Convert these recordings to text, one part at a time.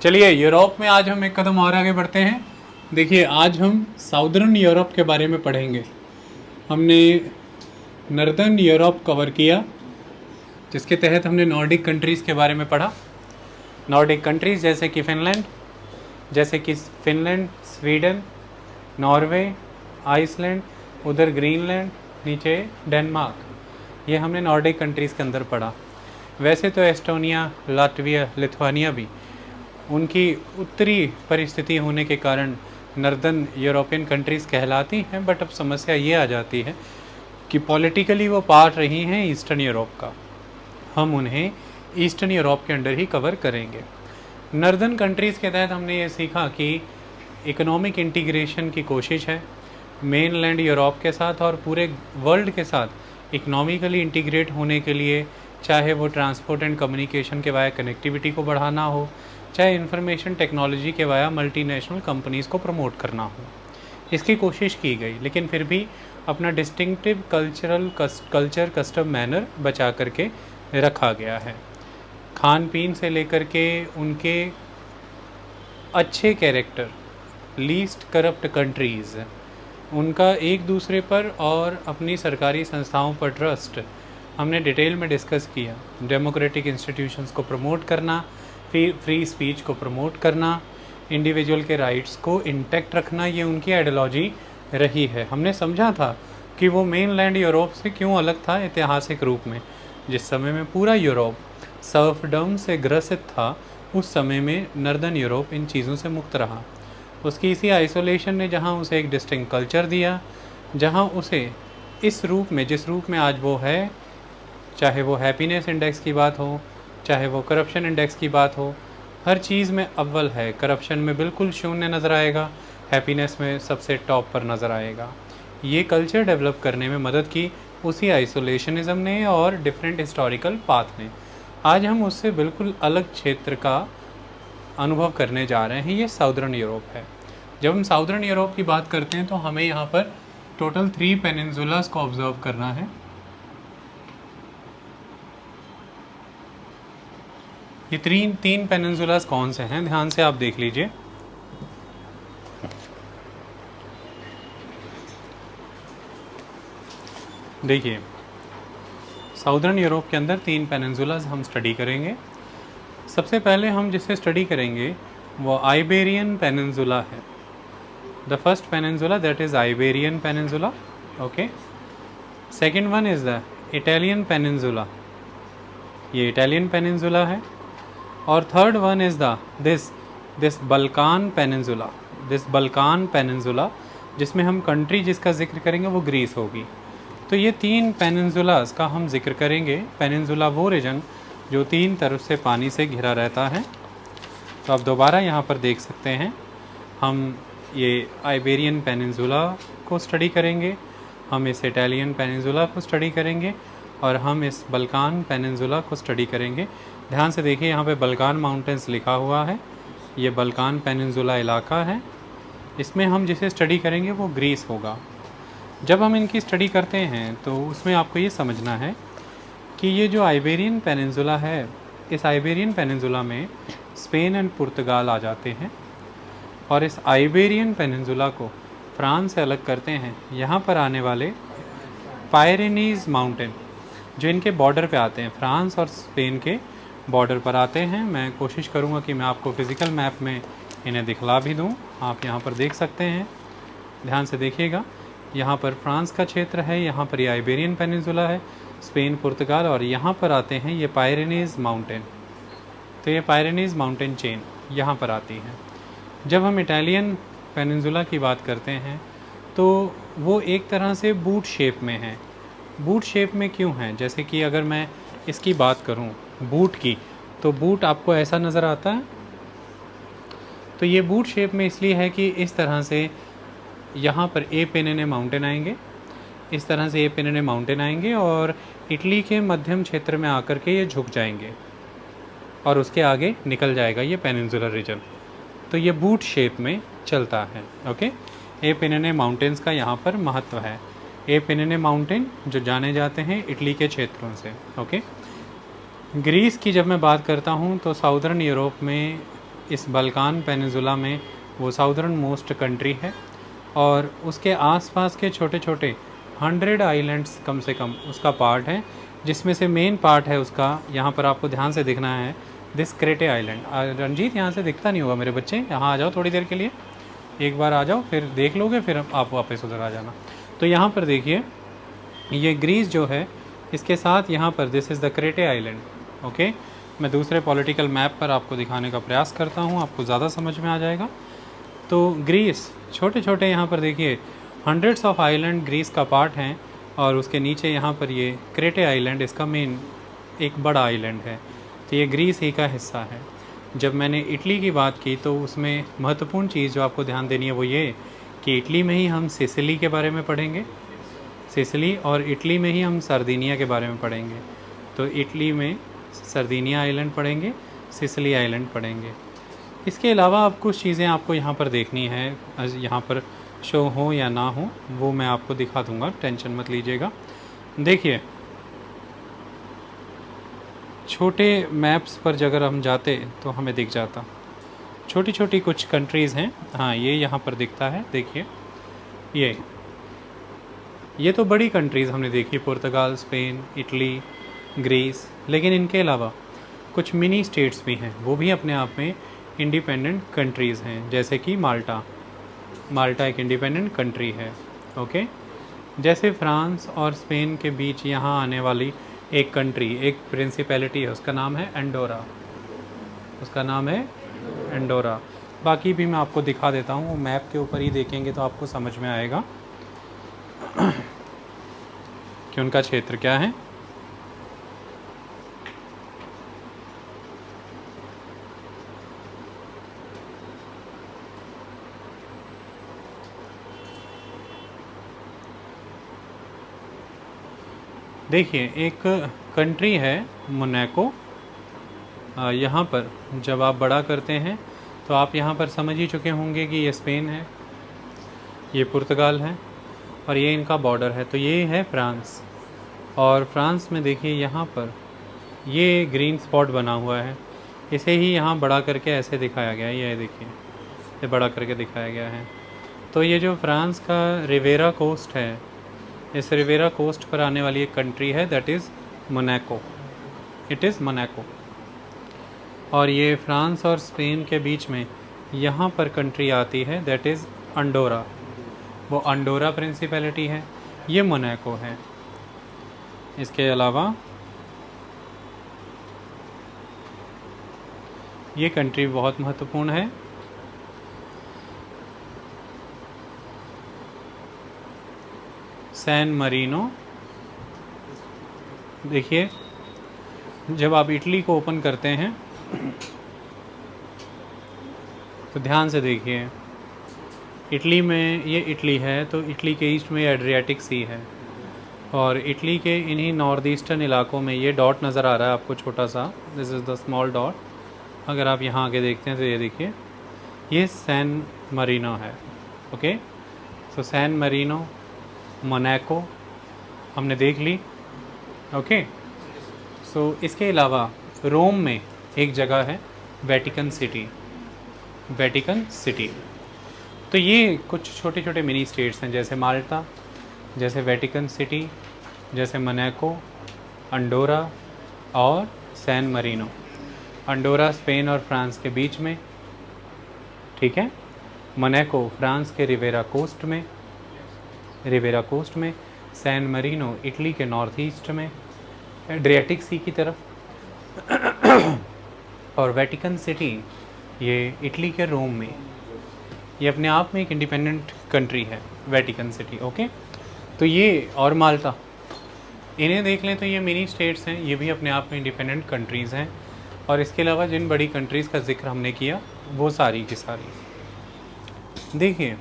चलिए यूरोप में आज हम एक कदम और आगे बढ़ते हैं। देखिए आज हम साउदर्न यूरोप के बारे में पढ़ेंगे। हमने नॉर्दर्न यूरोप कवर किया, जिसके तहत हमने नॉर्डिक कंट्रीज़ के बारे में पढ़ा। नॉर्डिक कंट्रीज़ जैसे कि फिनलैंड, स्वीडन, नॉर्वे, आइसलैंड, उधर ग्रीनलैंड, नीचे डेनमार्क, ये हमने नॉर्डिक कंट्रीज़ के अंदर पढ़ा। वैसे तो एस्टोनिया, लाटविया, लिथुआनिया भी उनकी उत्तरी परिस्थिति होने के कारण नॉर्दर्न यूरोपियन कंट्रीज़ कहलाती हैं, बट अब समस्या ये आ जाती है कि पॉलिटिकली वो पार्ट रही हैं ईस्टर्न यूरोप का। हम उन्हें ईस्टर्न यूरोप के अंडर ही कवर करेंगे। नॉर्दर्न कंट्रीज़ के तहत हमने ये सीखा कि इकोनॉमिक इंटीग्रेशन की कोशिश है मेनलैंड यूरोप के साथ और पूरे वर्ल्ड के साथ इकोनॉमिकली इंटीग्रेट होने के लिए, चाहे वो ट्रांसपोर्ट एंड कम्युनिकेशन के वाया कनेक्टिविटी को बढ़ाना हो, चाहे इंफॉर्मेशन टेक्नोलॉजी के वाया मल्टीनेशनल कंपनीज़ को प्रमोट करना हो। इसकी कोशिश की गई, लेकिन फिर भी अपना डिस्टिंक्टिव कल्चर कस्टम मैनर बचा करके रखा गया है। खान पीन से लेकर के उनके अच्छे कैरेक्टर, लीस्ट करप्ट कंट्रीज़, उनका एक दूसरे पर और अपनी सरकारी संस्थाओं पर ट्रस्ट हमने डिटेल में डिस्कस किया। डेमोक्रेटिक इंस्टीट्यूशंस को प्रमोट करना, फ्री स्पीच को प्रमोट करना, इंडिविजुअल के राइट्स को इंटैक्ट रखना, ये उनकी आइडियोलॉजी रही है। हमने समझा था कि वो मेनलैंड यूरोप से क्यों अलग था ऐतिहासिक रूप में। जिस समय में पूरा यूरोप सर्फडम से ग्रसित था, उस समय में नॉर्दर्न यूरोप इन चीज़ों से मुक्त रहा। उसकी इसी आइसोलेशन ने जहाँ उसे एक डिस्टिंक्ट कल्चर दिया, जहाँ उसे इस रूप में, जिस रूप में आज वो है, चाहे वो हैप्पीनेस इंडेक्स की बात हो, चाहे वो करप्शन इंडेक्स की बात हो, हर चीज़ में अव्वल है। करप्शन में बिल्कुल शून्य नज़र आएगा, हैप्पीनेस में सबसे टॉप पर नज़र आएगा। ये कल्चर डेवलप करने में मदद की उसी आइसोलेशनिज़म ने और डिफरेंट हिस्टोरिकल पाथ ने। आज हम उससे बिल्कुल अलग क्षेत्र का अनुभव करने जा रहे हैं, ये साउदर्न यूरोप है। जब हम साउदर्न यूरोप की बात करते हैं तो हमें यहाँ पर टोटल 3 पेनिनसुलास को ऑब्जर्व करना है। ये तीन पेनिनसुलास कौन से हैं, ध्यान से आप देख लीजिए। देखिए साउदर्न यूरोप के अंदर 3 पेनिनसुलास हम स्टडी करेंगे। सबसे पहले हम जिसे स्टडी करेंगे वो आइबेरियन पेनिनसुला है। The first peninsula that is Iberian peninsula, okay. Second one is the Italian peninsula, ये इटालियन पेनिनसुला है। और third one is the this Balkan peninsula, जिसमें हम कंट्री जिसका जिक्र करेंगे वो ग्रीस होगी। तो ये 3 पेनिनसुलास का हम जिक्र करेंगे। पेनिनसुला वो रीजन जो 3 तरफ से पानी से घिरा रहता है। तो आप दोबारा यहाँ पर देख सकते हैं, हम ये आइबेरियन पेनिनसुला को स्टडी करेंगे, हम इस इटालियन पेनिनसुला को स्टडी करेंगे और हम इस बल्कान पेनिनसुला को स्टडी करेंगे। ध्यान से देखिए, यहाँ पे बल्कान माउंटेन्स लिखा हुआ है, ये बल्कान पेनिनसुला इलाका है। इसमें हम जिसे स्टडी करेंगे वो ग्रीस होगा। जब हम इनकी स्टडी करते हैं तो उसमें आपको ये समझना है कि ये जो आइबेरियन पेनिनसुला है, इस आइबेरियन पेनिनसुला में स्पेन एंड पुर्तगाल आ जाते हैं और इस आइबेरियन पेनिनसुला को फ्रांस से अलग करते हैं। यहाँ पर आने वाले पायरेनीज़ माउंटेन जो इनके बॉर्डर पे आते हैं, फ्रांस और स्पेन के बॉर्डर पर आते हैं। मैं कोशिश करूँगा कि मैं आपको फिज़िकल मैप में इन्हें दिखला भी दूँ। आप यहाँ पर देख सकते हैं, ध्यान से देखिएगा। यहाँ पर फ्रांस का क्षेत्र है, यहाँ पर ये आइबेरियन पेनिनसुला है, स्पेन, पुर्तगाल, और यहाँ पर आते हैं ये पायरेनीज़ माउंटेन। तो ये पायरेनीज़ माउंटेन चेन यहाँ पर आती है। जब हम इटालियन पेनिनसुला की बात करते हैं तो वो एक तरह से बूट शेप में है। बूट शेप में क्यों है? जैसे कि अगर मैं इसकी बात करूं बूट की, तो बूट आपको ऐसा नज़र आता है। तो ये बूट शेप में इसलिए है कि इस तरह से यहाँ पर ए पेनेने माउंटेन आएंगे, इस तरह से ए पेनेने माउंटेन आएंगे और इटली के मध्यम क्षेत्र में आकर के ये झुक जाएंगे और उसके आगे निकल जाएगा ये पेनिनसुलर रीजन। तो ये बूट शेप में चलता है, ओके। ए पेनेने माउंटेन्स का यहाँ पर महत्व है। ए पेनेने माउंटेन जो जाने जाते हैं इटली के क्षेत्रों से, ओके। ग्रीस की जब मैं बात करता हूँ तो साउदर्न यूरोप में इस बल्कान पेनिनसुला में वो साउदर्न मोस्ट कंट्री है और उसके आसपास के छोटे छोटे 100 आइलैंड्स कम से कम उसका पार्ट है, जिसमें से मेन पार्ट है उसका, यहाँ पर आपको ध्यान से दिखना है, दिस क्रेटे आइलैंड। रंजीत यहाँ से दिखता नहीं होगा मेरे बच्चे, यहाँ आ जाओ थोड़ी देर के लिए, एक बार आ जाओ फिर देख लोगे, फिर आप वापस उधर आ जाना। तो यहाँ पर देखिए ये ग्रीस जो है इसके साथ यहाँ पर this is the crates island. Okay, मैं दूसरे पॉलिटिकल मैप पर आपको दिखाने का प्रयास करता हूँ, आपको ज़्यादा समझ में आ जाएगा। तो ग्रीस छोटे छोटे यहाँ पर देखिए हंड्रेड्स ऑफ आइलैंड ग्रीस का पार्ट हैं और उसके नीचे यहाँ पर ये क्रेटे आइलैंड इसका मेन एक बड़ा आइलैंड है, तो ये ग्रीस ही का हिस्सा है। जब मैंने इटली की बात की तो उसमें महत्वपूर्ण चीज़ जो आपको ध्यान देनी है वो ये कि इटली में ही हम सिसिली के बारे में पढ़ेंगे, सिसिली, और इटली में ही हम सर्दिनिया के बारे में पढ़ेंगे। तो इटली में सर्दिनिया आइलैंड पढ़ेंगे, सिसिली आइलैंड पढ़ेंगे। इसके अलावा अब कुछ चीज़ें आपको यहाँ पर देखनी है, यहाँ पर शो हो या ना हो वो मैं आपको दिखा दूँगा, टेंशन मत लीजिएगा। देखिए छोटे मैप्स पर अगर हम जाते तो हमें दिख जाता, छोटी छोटी कुछ कंट्रीज़ हैं। हाँ, ये यहाँ पर दिखता है, देखिए ये तो बड़ी कंट्रीज़ हमने देखी, पुर्तगाल, स्पेन, इटली, ग्रीस, लेकिन इनके अलावा कुछ मिनी स्टेट्स भी हैं, वो भी अपने आप में इंडिपेंडेंट कंट्रीज़ हैं, जैसे कि माल्टा एक इंडिपेंडेंट कंट्री है। ओके, जैसे फ्रांस और स्पेन के बीच यहाँ आने वाली एक कंट्री, एक प्रिंसिपैलिटी है, उसका नाम है एंडोरा। बाकी भी मैं आपको दिखा देता हूँ, मैप के ऊपर ही देखेंगे तो आपको समझ में आएगा कि उनका क्षेत्र क्या है। देखिए एक कंट्री है मोनाको, यहाँ पर जब आप बड़ा करते हैं तो आप यहाँ पर समझ ही चुके होंगे कि ये स्पेन है, ये पुर्तगाल है और ये इनका बॉर्डर है। तो ये है फ्रांस, और फ्रांस में देखिए यहाँ पर ये ग्रीन स्पॉट बना हुआ है, इसे ही यहाँ बड़ा करके ऐसे दिखाया गया है, ये देखिए ये बड़ा करके दिखाया गया है। तो ये जो फ्रांस का रिवेरा कोस्ट है, इस रिवेरा कोस्ट पर आने वाली एक कंट्री है, that is Monaco, it is Monaco. और ये फ्रांस और स्पेन के बीच में यहाँ पर कंट्री आती है, दैट इज़ अंडोरा, वो अंडोरा प्रिंसिपैलिटी है, ये मोनाको है। इसके अलावा ये कंट्री बहुत महत्वपूर्ण है, सैन मरीनो। देखिए जब आप इटली को ओपन करते हैं तो ध्यान से देखिए, इटली में ये इटली है, तो इटली के ईस्ट में एड्रियाटिक सी है, और इटली के इन्हीं नॉर्थ ईस्टर्न इलाकों में ये डॉट नज़र आ रहा है आपको छोटा सा, this is the small dot. अगर आप यहाँ आगे देखते हैं तो ये देखिए ये सैन मरीनो है। ओके, तो सैन मरीनो, मोनाको हमने देख ली। ओके, सो इसके अलावा रोम में एक जगह है वेटिकन सिटी। तो ये कुछ छोटे छोटे मिनी स्टेट्स हैं, जैसे माल्टा, जैसे वेटिकन सिटी, जैसे मोनाको, अंडोरा और सैन मरीनो। अंडोरा स्पेन और फ्रांस के बीच में, ठीक है। मोनाको फ्रांस के रिवेरा कोस्ट में, सैन मरीनो इटली के नॉर्थ ईस्ट में एड्रियाटिक सी की तरफ, और वेटिकन सिटी ये इटली के रोम में। ये अपने आप में एक इंडिपेंडेंट कंट्री है वेटिकन सिटी। ओके, तो ये और माल्टा, इन्हें देख लें तो ये मिनी स्टेट्स हैं, ये भी अपने आप में इंडिपेंडेंट कंट्रीज़ हैं। और इसके अलावा जिन बड़ी कंट्रीज़ का जिक्र हमने किया वो सारी की सारी। देखिए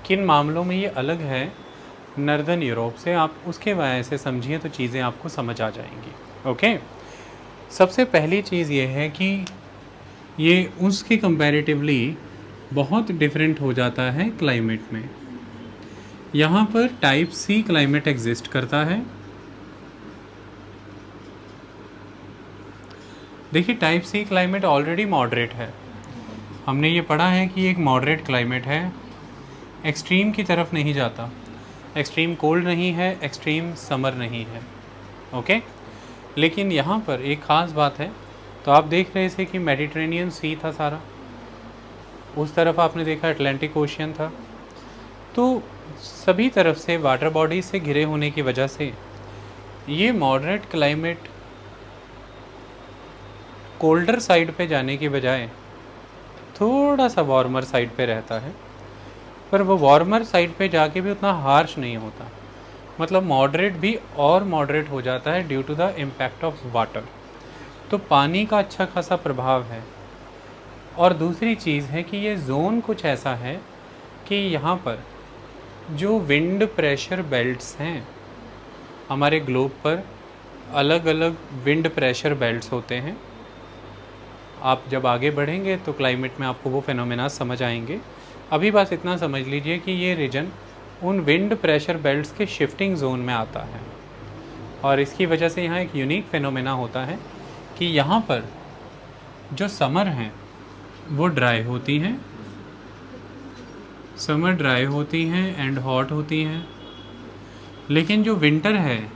किन मामलों में ये अलग है नॉर्दर्न यूरोप से, आप उसके वजह से समझिए तो चीज़ें आपको समझ आ जाएंगी। ओके, सबसे पहली चीज़ ये है कि ये उसके कंपैरेटिवली बहुत डिफरेंट हो जाता है क्लाइमेट में। यहाँ पर टाइप सी क्लाइमेट एग्जिस्ट करता है। देखिए type C climate already moderate है, हमने ये पढ़ा है कि एक मॉडरेट क्लाइमेट है, एक्सट्रीम की तरफ नहीं जाता, एक्सट्रीम कोल्ड नहीं है, एक्सट्रीम समर नहीं है, ओके। लेकिन यहाँ पर एक ख़ास बात है, तो आप देख रहे थे कि मेडिटेरेनियन सी था सारा, उस तरफ आपने देखा अटलांटिक ओशियन था, तो सभी तरफ से वाटर बॉडी से घिरे होने की वजह से ये मॉडरेट क्लाइमेट कोल्डर साइड पे जाने की बजाय थोड़ा सा वार्मर साइड पे रहता है, पर वो वार्मर साइड पे जाके भी उतना हार्श नहीं होता, मतलब मॉडरेट भी और मॉडरेट हो जाता है due to the impact of water. तो पानी का अच्छा खासा प्रभाव है। और दूसरी चीज़ है कि ये जोन कुछ ऐसा है कि यहाँ पर जो विंड प्रेशर बेल्ट्स हैं, हमारे ग्लोब पर अलग अलग विंड प्रेशर बेल्ट्स होते हैं। आप जब आगे बढ़ेंगे तो क्लाइमेट में आपको वो फेनोमेना समझ आएंगे। अभी बस इतना समझ लीजिए कि ये रीजन उन विंड प्रेशर बेल्ट्स के शिफ्टिंग जोन में आता है, और इसकी वजह से यहाँ एक यूनिक फेनोमेना होता है कि यहाँ पर जो समर हैं वो ड्राई होती हैं, समर ड्राई होती हैं एंड हॉट होती हैं, लेकिन जो विंटर है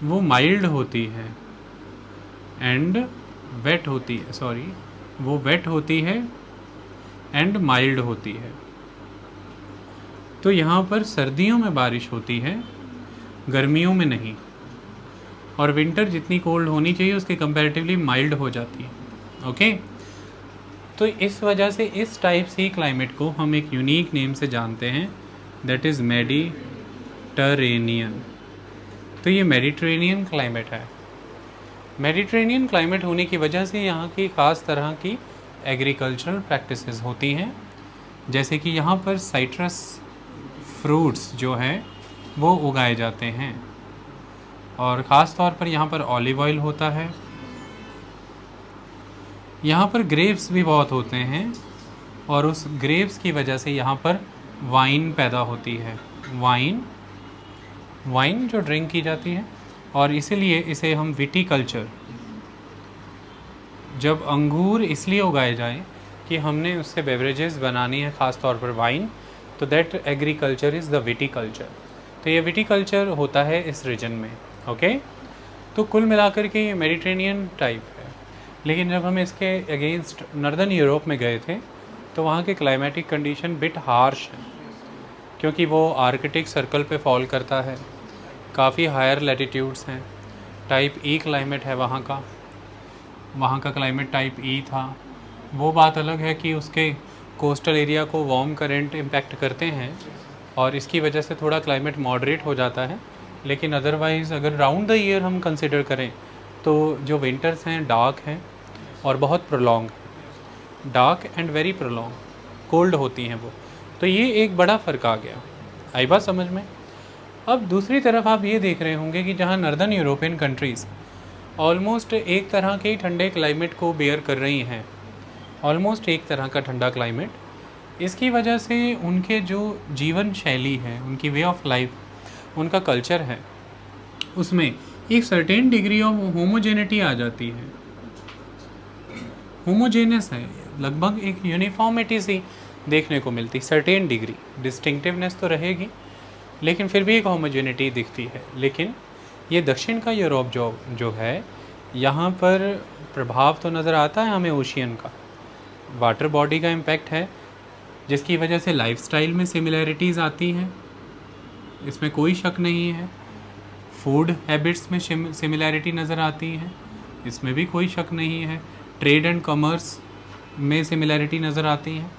वो माइल्ड होती है एंड वेट होती है, सॉरी वो वेट होती है एंड माइल्ड होती है। तो यहाँ पर सर्दियों में बारिश होती है, गर्मियों में नहीं, और विंटर जितनी कोल्ड होनी चाहिए उसके कंपैरेटिवली माइल्ड हो जाती है, ओके। तो इस वजह से इस टाइप से क्लाइमेट को हम एक यूनिक नेम से जानते हैं, दैट इज़ मेडिटरेनियन। तो ये मेडिटरेनियन क्लाइमेट है। मेडिटरेनियन क्लाइमेट होने की वजह से यहाँ की ख़ास तरह की एग्रीकल्चरल प्रैक्टिसेस होती हैं, जैसे कि यहाँ पर साइट्रस फ्रूट्स जो हैं वो उगाए जाते हैं, और ख़ास तौर पर यहाँ पर ऑलिव ऑयल होता है। यहाँ पर ग्रेप्स भी बहुत होते हैं, और उस ग्रेप्स की वजह से यहाँ पर वाइन पैदा होती है, वाइन जो ड्रिंक की जाती है, और इसीलिए इसे हम विटीकल्चर, जब अंगूर इसलिए उगाए जाएं कि हमने उससे बेवरेजेस बनानी है, ख़ास तौर पर वाइन, तो that agriculture is the viticulture. तो ये विटीकल्चर होता है इस रीजन में, ओके। तो कुल मिलाकर के ये मेडिटेरेनियन टाइप है। लेकिन जब हम इसके अगेंस्ट नॉर्दर्न यूरोप में गए थे तो वहाँ के क्लाइमेटिक कंडीशन बिट हार्श हैं, क्योंकि वो आर्कटिक सर्कल पे फॉल करता है, काफ़ी हायर लैटिट्यूड्स हैं, टाइप ई क्लाइमेट है वहाँ का क्लाइमेट टाइप ई था। वो बात अलग है कि उसके कोस्टल एरिया को वार्म करंट इम्पैक्ट करते हैं, और इसकी वजह से थोड़ा क्लाइमेट मॉडरेट हो जाता है। लेकिन अदरवाइज़ अगर राउंड द ईयर हम कंसिडर करें तो जो विंटर्स हैं डार्क हैं और बहुत prolong, dark and very prolong cold होती हैं वो। तो ये एक बड़ा फ़र्क आ गया, आई बात समझ में। अब दूसरी तरफ आप ये देख रहे होंगे कि जहाँ नॉर्दर्न यूरोपियन कंट्रीज़ ऑलमोस्ट एक तरह के ठंडे क्लाइमेट को बेयर कर रही हैं, ऑलमोस्ट एक तरह का ठंडा क्लाइमेट, इसकी वजह से उनके जो जीवन शैली है, उनकी वे ऑफ लाइफ, उनका कल्चर है, उसमें एक सर्टेन डिग्री ऑफ होमोजेनिटी आ जाती है। होमोजेनस है, लगभग एक यूनिफॉर्मिटी सी देखने को मिलती, सर्टेन डिग्री, डिस्टिंक्टिवनेस तो रहेगी लेकिन फिर भी एक होमोजेनिटी दिखती है। लेकिन ये दक्षिण का यूरोप जो है, यहाँ पर प्रभाव तो नज़र आता है हमें ओशियन का, वाटर बॉडी का इम्पैक्ट है, जिसकी वजह से लाइफस्टाइल में सिमिलैरिटीज़ आती हैं, इसमें कोई शक नहीं है। फूड हैबिट्स में सिमिलैरिटी नज़र आती है, इसमें भी कोई शक नहीं है। ट्रेड एंड कॉमर्स में सिमिलैरिटी नज़र आती है।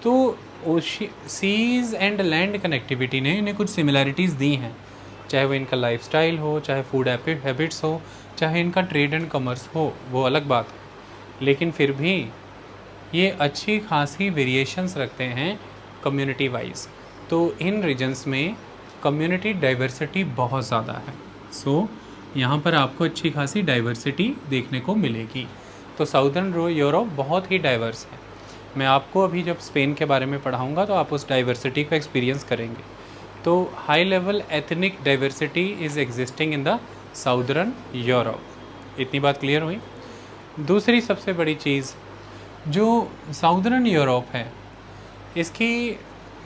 तो सीज़ एंड लैंड कनेक्टिविटी ने इन्हें कुछ सिमिलैरिटीज़ दी हैं, चाहे वो इनका लाइफस्टाइल हो, चाहे फूड हैबिट्स हो, चाहे इनका ट्रेड एंड कॉमर्स हो, वो अलग बात है। लेकिन फिर भी ये अच्छी खासी वेरिएशंस रखते हैं कम्युनिटी वाइज। तो इन रीजन्स में कम्युनिटी डाइवर्सिटी बहुत ज़्यादा है। सो यहाँ पर आपको अच्छी खासी डाइवर्सिटी देखने को मिलेगी। तो साउदर्न यूरोप बहुत ही डाइवर्स है। मैं आपको अभी जब स्पेन के बारे में पढ़ाऊँगा तो आप उस डाइवर्सिटी को एक्सपीरियंस करेंगे। तो high level ethnic diversity is existing in the southern Europe. इतनी बात क्लियर हुई। दूसरी सबसे बड़ी चीज़ जो साउदर्न यूरोप है इसकी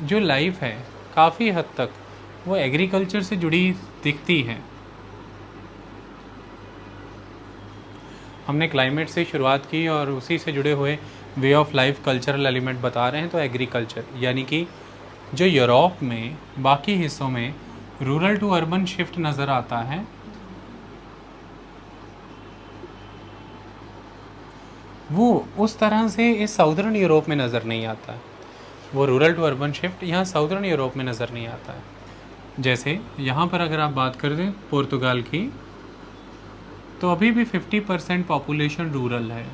जो लाइफ है काफ़ी हद तक वो एग्रीकल्चर से जुड़ी दिखती है। हमने क्लाइमेट से शुरुआत की और उसी से जुड़े हुए way of life cultural element बता रहे हैं। तो एग्रीकल्चर यानी कि जो यूरोप में बाकी हिस्सों में रूरल टू अर्बन शिफ्ट नज़र आता है, वो उस तरह से इस साउदर्न यूरोप में नज़र नहीं आता है। वो रूरल टू अर्बन शिफ्ट यहाँ साउदर्न यूरोप में नज़र नहीं आता है। जैसे यहाँ पर अगर आप बात कर दें पुर्तगाल की, तो अभी भी 50% पॉपुलेशन रूरल है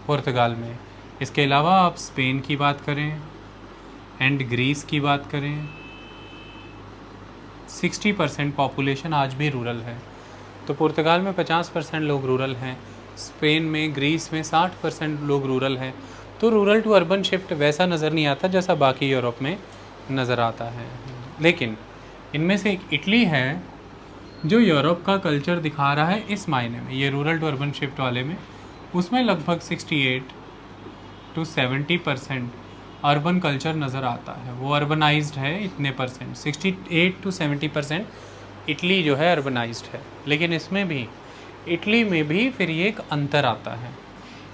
पुर्तगाल में। इसके अलावा आप स्पेन की बात करें एंड ग्रीस की बात करें, 60% पॉपुलेशन आज भी रूरल है। तो पुर्तगाल में 50% लोग रूरल हैं, स्पेन में ग्रीस में 60% लोग रूरल हैं। तो रूरल टू अर्बन शिफ्ट वैसा नज़र नहीं आता जैसा बाकी यूरोप में नज़र आता है। लेकिन इनमें से एक इटली है जो यूरोप का कल्चर दिखा रहा है इस मायने में, ये रूरल टू अर्बन शिफ्ट वाले में, उसमें लगभग 68 to 70% अर्बन कल्चर नज़र आता है। वो अर्बनाइज्ड है इतने परसेंट, 68 to 70% इटली जो है अर्बनाइज्ड है। लेकिन इसमें भी इटली में भी फिर ये एक अंतर आता है।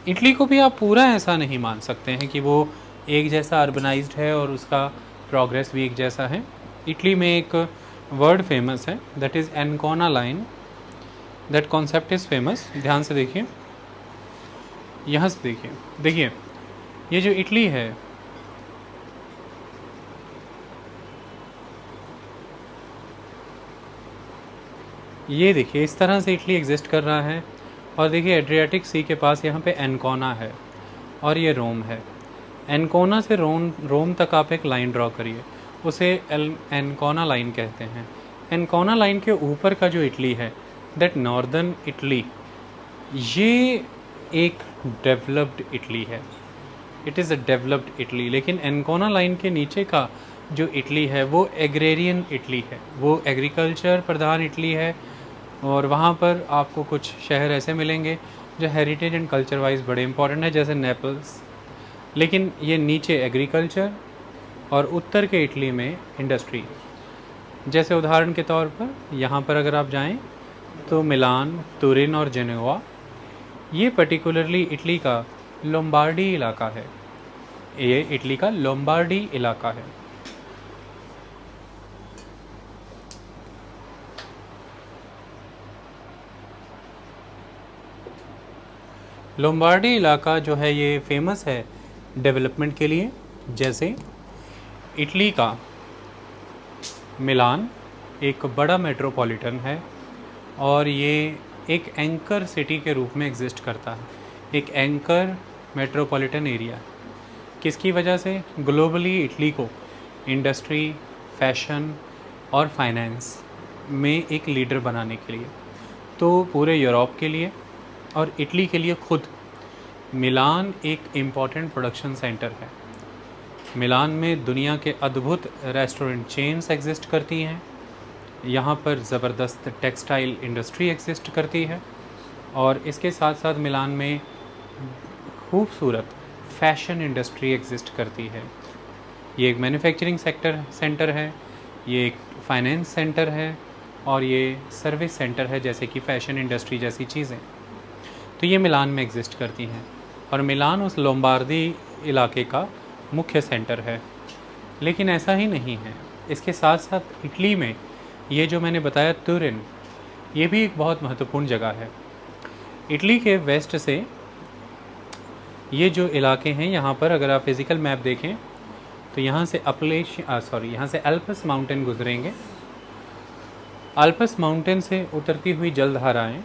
इटली को भी आप पूरा ऐसा नहीं मान सकते हैं कि वो एक जैसा अर्बनाइज्ड है और उसका प्रोग्रेस भी एक जैसा है। इटली में एक वर्ड फेमस है, that is Ancona line. That concept is famous. ध्यान से देखिए, यहाँ से देखिए ये जो इटली है, ये देखिए इस तरह से इटली एग्जिस्ट कर रहा है। और देखिए एड्रियाटिक सी के पास यहाँ पे एनकोना है और ये रोम है। एनकोना से रोम तक आप एक लाइन ड्रॉ करिए, उसे एनकोना लाइन कहते हैं। एनकोना लाइन के ऊपर का जो इटली है, दैट नॉर्दर्न इटली, ये एक डेवलप्ड इटली है। It is a developed Italy. लेकिन एनकोना लाइन के नीचे का जो इटली है वो एग्रेरियन इटली है, वो एग्रीकल्चर प्रधान इटली है। और वहाँ पर आपको कुछ शहर ऐसे मिलेंगे जो हेरिटेज एंड कल्चर वाइज बड़े इंपॉर्टेंट है, जैसे नेपल्स। लेकिन ये नीचे एग्रीकल्चर और उत्तर के इटली में इंडस्ट्री। जैसे उदाहरण के तौर पर यहाँ पर अगर आप जाएं तो मिलान, तुरिन और जेनेवा, ये पर्टिकुलरली इटली का लोम्बार्डी इलाका है। ये इटली का लोम्बार्डी इलाका है। लोम्बार्डी इलाका जो है ये फेमस है डेवलपमेंट के लिए। जैसे इटली का मिलान एक बड़ा मेट्रोपॉलिटन है और ये एक एंकर सिटी के रूप में एग्जिस्ट करता है, एक एंकर मेट्रोपॉलिटन एरिया। किसकी वजह से? ग्लोबली इटली को इंडस्ट्री, फैशन और फाइनेंस में एक लीडर बनाने के लिए, तो पूरे यूरोप के लिए और इटली के लिए खुद मिलान एक इम्पॉर्टेंट प्रोडक्शन सेंटर है। मिलान में दुनिया के अद्भुत रेस्टोरेंट चेन्स एग्जिस्ट करती हैं। यहाँ पर ज़बरदस्त टेक्सटाइल इंडस्ट्री एग्जिस्ट करती है और इसके साथ साथ मिलान में खूबसूरत फैशन इंडस्ट्री एग्जिस्ट करती है। ये एक मैन्युफैक्चरिंग सेंटर है, ये एक फाइनेंस सेंटर है और ये सर्विस सेंटर है, जैसे कि फ़ैशन इंडस्ट्री जैसी चीज़ें। तो ये मिलान में एग्जिस्ट करती हैं और मिलान उस लोम्बार्दी इलाके का मुख्य सेंटर है। लेकिन ऐसा ही नहीं है, इसके साथ साथ इटली में ये जो मैंने बताया तुरिन, ये भी एक बहुत महत्वपूर्ण जगह है। इटली के वेस्ट से ये जो इलाके हैं, यहाँ पर अगर आप फिज़िकल मैप देखें तो यहाँ से यहाँ से एल्पस माउंटेन गुजरेंगे। एल्पस माउंटेन से उतरती हुई जलधाराएँ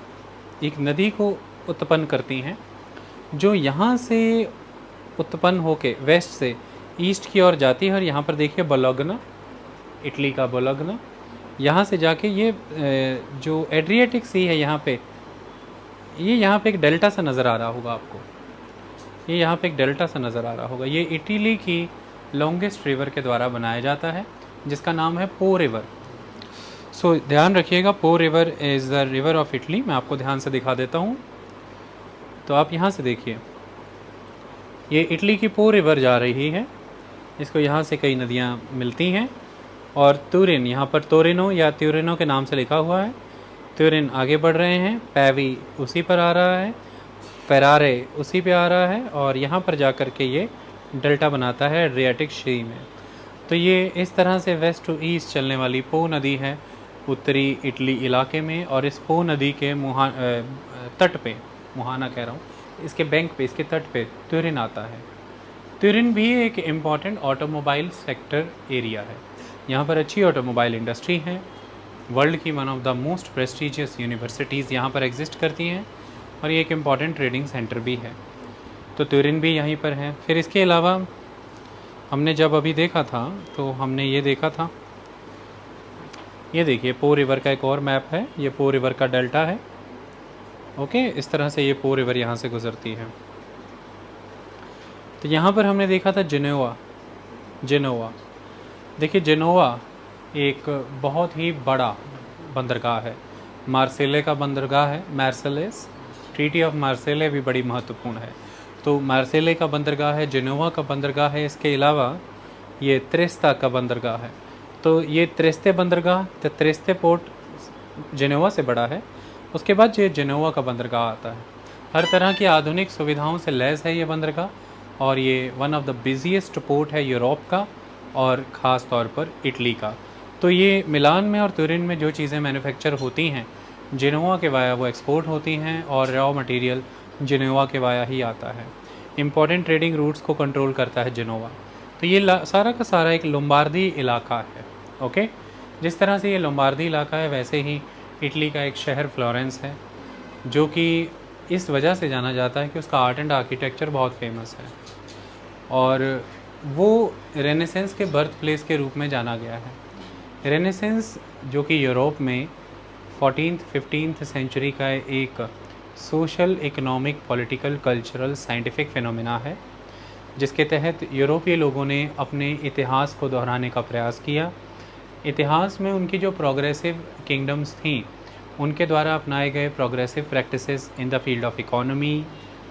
एक नदी को उत्पन्न करती हैं, जो यहाँ से उत्पन्न होके वेस्ट से ईस्ट की ओर जाती है। और यहाँ पर देखिए बोलोगना, इटली का बोलोगना, यहाँ से जाके ये जो एड्रियाटिक सी है यहाँ पे, ये यहाँ पे एक डेल्टा सा नज़र आ रहा होगा आपको, ये यहाँ पे एक डेल्टा सा नज़र आ रहा होगा। ये इटली की लॉन्गेस्ट रिवर के द्वारा बनाया जाता है, जिसका नाम है पो रिवर। सो ध्यान रखिएगा, पो river is the river of Italy. मैं आपको ध्यान से दिखा देता हूँ। तो आप यहाँ से देखिए, ये इटली की पो रिवर जा रही है, इसको यहाँ से कई नदियाँ मिलती हैं। और तुरिन, यहाँ पर तोरिनो या त्यूरिनो के नाम से लिखा हुआ है। तुरिन आगे बढ़ रहे हैं, पैवी उसी पर आ रहा है, फेरारे उसी पे आ रहा है, और यहाँ पर जा कर के ये डेल्टा बनाता है एड्रियाटिक सी में। तो ये इस तरह से वेस्ट टू ईस्ट चलने वाली पो नदी है उत्तरी इटली इलाके में। और इस पो नदी के तट पे, मुहाना कह रहा हूँ, इसके बैंक पे, इसके तट पे तुरिन आता है। तुरिन भी एक इम्पॉर्टेंट ऑटोमोबाइल सेक्टर एरिया है। यहाँ पर अच्छी ऑटोमोबाइल इंडस्ट्री है। वर्ल्ड की one of the most prestigious universities यहाँ पर एग्जिस्ट करती हैं, और ये एक इम्पॉर्टेंट ट्रेडिंग सेंटर भी है। तो तुरिन भी यहीं पर है। फिर इसके अलावा हमने जब अभी देखा था तो हमने ये देखा था, ये देखिए पो रिवर का एक और मैप है, ये पो रिवर का डेल्टा है। ओके, इस तरह से ये पो रिवर यहाँ से गुजरती है। तो यहाँ पर हमने देखा था जेनोवा। देखिए जेनोवा एक बहुत ही बड़ा बंदरगाह है, मार्सेले का बंदरगाह है, मार्सेलेस। ट्रीटी ऑफ मार्सेले भी बड़ी महत्वपूर्ण है। तो मार्सेले का बंदरगाह है, जेनोवा का बंदरगाह है। इसके अलावा ये त्रेस्ता का बंदरगाह है। तो ये त्रेस्ते बंदरगाह, त्रेस्ते पोर्ट जेनोवा से बड़ा है। उसके बाद ये जेनोवा का बंदरगाह आता है। हर तरह की आधुनिक सुविधाओं से लैस है ये बंदरगाह, और ये one of the busiest port है यूरोप का, और ख़ास तौर पर इटली का। तो ये मिलान में और तुरिन में जो चीज़ें मैन्युफैक्चर होती हैं जेनोवा के वाया वो एक्सपोर्ट होती हैं, और रॉ मटेरियल जेनोवा के वाया ही आता है। इम्पॉर्टेंट ट्रेडिंग रूट्स को कंट्रोल करता है जेनोवा। तो ये सारा का सारा एक लोम्बार्दी इलाका है। ओके, जिस तरह से ये लोम्बार्दी इलाका है, वैसे ही इटली का एक शहर फ्लोरेंस है, जो कि इस वजह से जाना जाता है कि उसका आर्ट एंड आर्किटेक्चर बहुत फेमस है, और वो रेनेसेंस के बर्थ प्लेस के रूप में जाना गया है। रेनेसेंस जो कि यूरोप में 14th-15th सेंचुरी का एक social, economic, political, cultural, scientific phenomena है, जिसके तहत यूरोपीय लोगों ने अपने इतिहास को दोहराने का प्रयास किया। इतिहास में उनकी जो प्रोग्रेसिव किंगडम्स थीं, उनके द्वारा अपनाए गए progressive practices in the field of economy,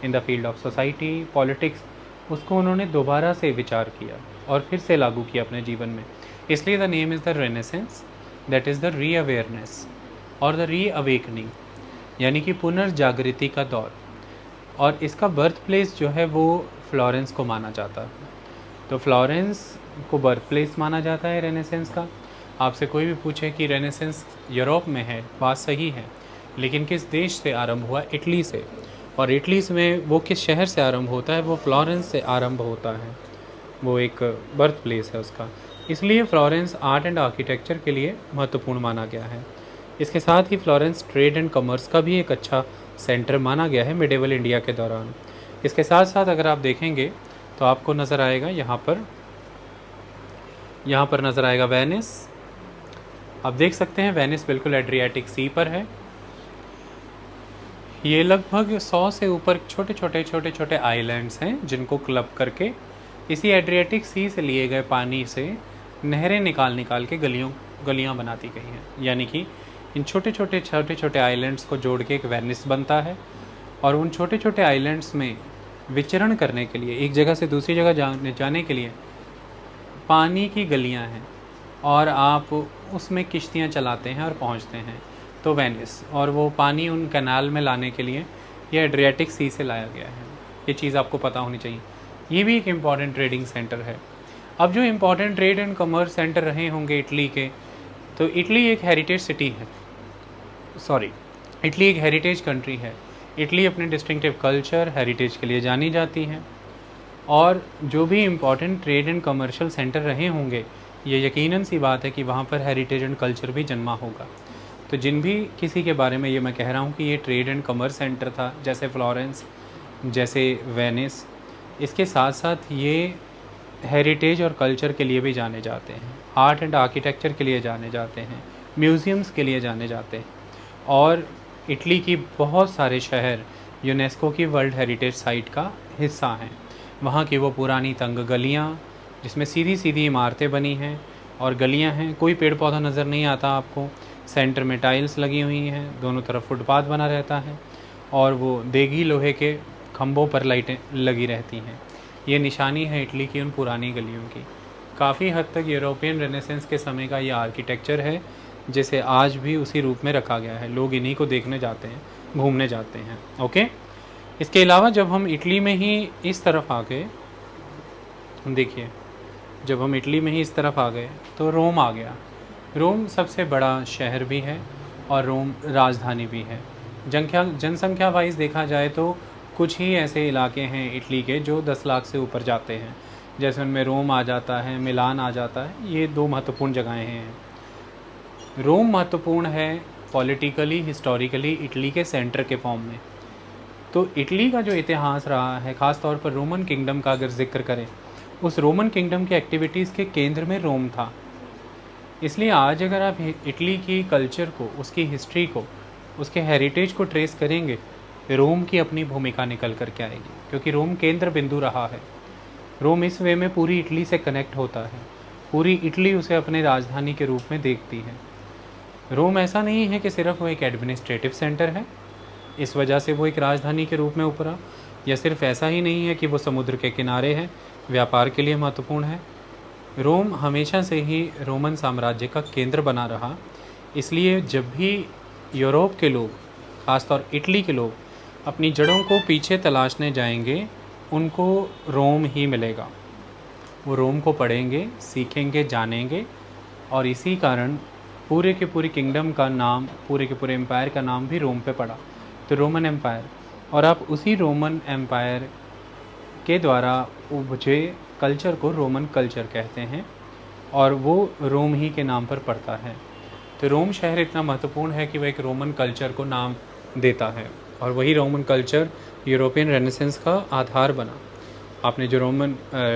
in the field of society, politics, उसको उन्होंने दोबारा से विचार किया और फिर से लागू किया अपने जीवन में। इसलिए the name is the renaissance, that is the री अवेयरनेस और द री अवेकनिंग, यानी कि पुनर्जागृति का दौर। और इसका बर्थ प्लेस जो है वो फ्लोरेंस को माना जाता है। तो फ्लोरेंस को बर्थ प्लेस माना जाता है रेनेसेंस का। आपसे कोई भी पूछे कि रेनेसेंस यूरोप में है, बात सही है, लेकिन किस देश से आरंभ हुआ? इटली से। और इटली में वो किस शहर से आरंभ होता है? वो फ्लोरेंस से आरंभ होता है। वो एक बर्थ प्लेस है उसका। इसलिए फ्लोरेंस आर्ट एंड आर्किटेक्चर के लिए महत्वपूर्ण माना गया है। इसके साथ ही फ्लोरेंस ट्रेड एंड कॉमर्स का भी एक अच्छा सेंटर माना गया है मिडेवल इंडिया के दौरान। इसके साथ साथ अगर आप देखेंगे तो आपको नज़र आएगा यहाँ पर नज़र आएगा वेनिस। आप देख सकते हैं वेनिस बिल्कुल एड्रियाटिक सी पर है। ये लगभग 100 से ऊपर छोटे छोटे आइलैंड्स हैं, जिनको क्लब करके इसी एड्रियाटिक सी से लिए गए पानी से नहरें निकाल के गलियाँ बनाती गई हैं। यानी कि इन छोटे छोटे आइलैंड्स को जोड़ के एक वेनिस बनता है, और उन छोटे छोटे आइलैंड्स में विचरण करने के लिए, एक जगह से दूसरी जगह जाने के लिए पानी की गलियां हैं, और आप उसमें किश्तियां चलाते हैं और पहुंचते हैं। तो वेनिस, और वो पानी उन कैनाल में लाने के लिए ये एड्रियाटिक सी से लाया गया है। ये चीज़ आपको पता होनी चाहिए। ये भी एक इम्पॉर्टेंट ट्रेडिंग सेंटर है। अब जो important trade and commerce centre रहे होंगे इटली के, तो इटली एक हेरिटेज सिटी है, इटली एक हेरिटेज कंट्री है। इटली अपने डिस्टिंक्टिव कल्चर, हेरिटेज के लिए जानी जाती है। और जो भी important trade and commercial centre रहे होंगे, ये यकीनन सी बात है कि वहाँ पर हेरिटेज एंड कल्चर भी जन्मा होगा। तो जिन भी किसी के बारे में ये मैं कह रहा हूँ कि ये ट्रेड एंड कॉमर्स सेंटर था, जैसे फ्लोरेंस, जैसे वेनिस, इसके साथ साथ ये हेरिटेज और कल्चर के लिए भी जाने जाते हैं, आर्ट एंड आर्किटेक्चर के लिए जाने जाते हैं, म्यूज़ियम्स के लिए जाने जाते हैं। और इटली की बहुत सारे शहर यूनेस्को की वर्ल्ड हेरिटेज साइट का हिस्सा हैं। वहाँ की वो पुरानी तंग गलियाँ, जिसमें सीधी सीधी इमारतें बनी हैं और गलियाँ हैं, कोई पेड़ पौधा नज़र नहीं आता आपको। सेंटर में टाइल्स लगी हुई हैं, दोनों तरफ फुटपाथ बना रहता है, और वो देगी लोहे के खंभों पर लाइटें लगी रहती हैं। ये निशानी है इटली की उन पुरानी गलियों की। काफ़ी हद तक यूरोपियन रेनेसेंस के समय का ये आर्किटेक्चर है, जिसे आज भी उसी रूप में रखा गया है। लोग इन्हीं को देखने जाते हैं, घूमने जाते हैं। ओके, इसके अलावा जब हम इटली में ही इस तरफ आ गए, देखिए जब हम इटली में ही इस तरफ आ गए तो रोम आ गया। रोम सबसे बड़ा शहर भी है और रोम राजधानी भी है। जनसंख्या वाइज देखा जाए तो कुछ ही ऐसे इलाके हैं इटली के जो 10 लाख से ऊपर जाते हैं, जैसे उनमें रोम आ जाता है, मिलान आ जाता है। ये 2 महत्वपूर्ण जगहें हैं। रोम महत्वपूर्ण है पॉलिटिकली, हिस्टोरिकली इटली के सेंटर के फॉर्म में। तो इटली का जो इतिहास रहा है, ख़ास तौर पर रोमन किंगडम का अगर जिक्र करें, उस रोमन किंगडम के एक्टिविटीज़ के केंद्र में रोम था। इसलिए आज अगर आप इटली की कल्चर को, उसकी हिस्ट्री को, उसके हेरिटेज को ट्रेस करेंगे, रोम की अपनी भूमिका निकल कर के आएगी, क्योंकि रोम केंद्र बिंदु रहा है। रोम इस वे में पूरी इटली से कनेक्ट होता है, पूरी इटली उसे अपने राजधानी के रूप में देखती है। रोम ऐसा नहीं है कि सिर्फ वो एक एडमिनिस्ट्रेटिव सेंटर है, इस वजह से वो एक राजधानी के रूप में उभरा, या सिर्फ ऐसा ही नहीं है कि वो समुद्र के किनारे है, व्यापार के लिए महत्वपूर्ण है। रोम हमेशा से ही रोमन साम्राज्य का केंद्र बना रहा। इसलिए जब भी यूरोप के लोग, ख़ासतौर इटली के लोग, अपनी जड़ों को पीछे तलाशने जाएंगे, उनको रोम ही मिलेगा। वो रोम को पढ़ेंगे, सीखेंगे, जानेंगे, और इसी कारण पूरे के पूरे किंगडम का नाम, पूरे के पूरे एम्पायर का नाम भी रोम पे पड़ा, तो रोमन एम्पायर। और आप उसी रोमन एम्पायर के द्वारा उपजे कल्चर को रोमन कल्चर कहते हैं, और वो रोम ही के नाम पर पड़ता है। तो रोम शहर इतना महत्वपूर्ण है कि वह एक रोमन कल्चर को नाम देता है, और वही रोमन कल्चर यूरोपियन रेनेसेंस का आधार बना। आपने जो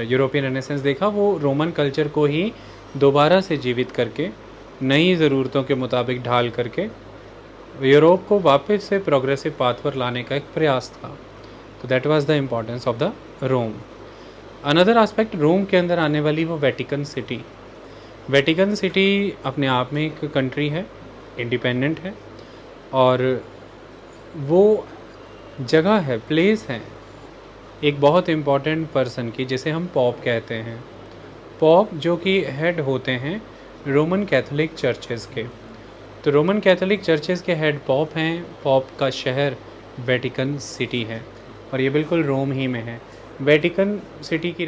यूरोपियन रेनेसेंस देखा, वो रोमन कल्चर को ही दोबारा से जीवित करके, नई ज़रूरतों के मुताबिक ढाल करके यूरोप को वापस से प्रोग्रेसिव पाथ पर लाने का एक प्रयास था। तो that was the importance of the Rome. Another aspect, Rome के अंदर आने वाली वो वेटिकन सिटी। वेटिकन सिटी अपने आप में एक कंट्री है, इंडिपेंडेंट है, और वो जगह है, प्लेस है एक बहुत इम्पॉर्टेंट पर्सन की, जिसे हम पॉप कहते हैं। पॉप जो कि हेड होते हैं रोमन कैथोलिक चर्चेज़ के। तो रोमन कैथोलिक चर्चेज़ के हेड पॉप हैं। पॉप का शहर वेटिकन सिटी है, और ये बिल्कुल रोम ही में है। वेटिकन सिटी की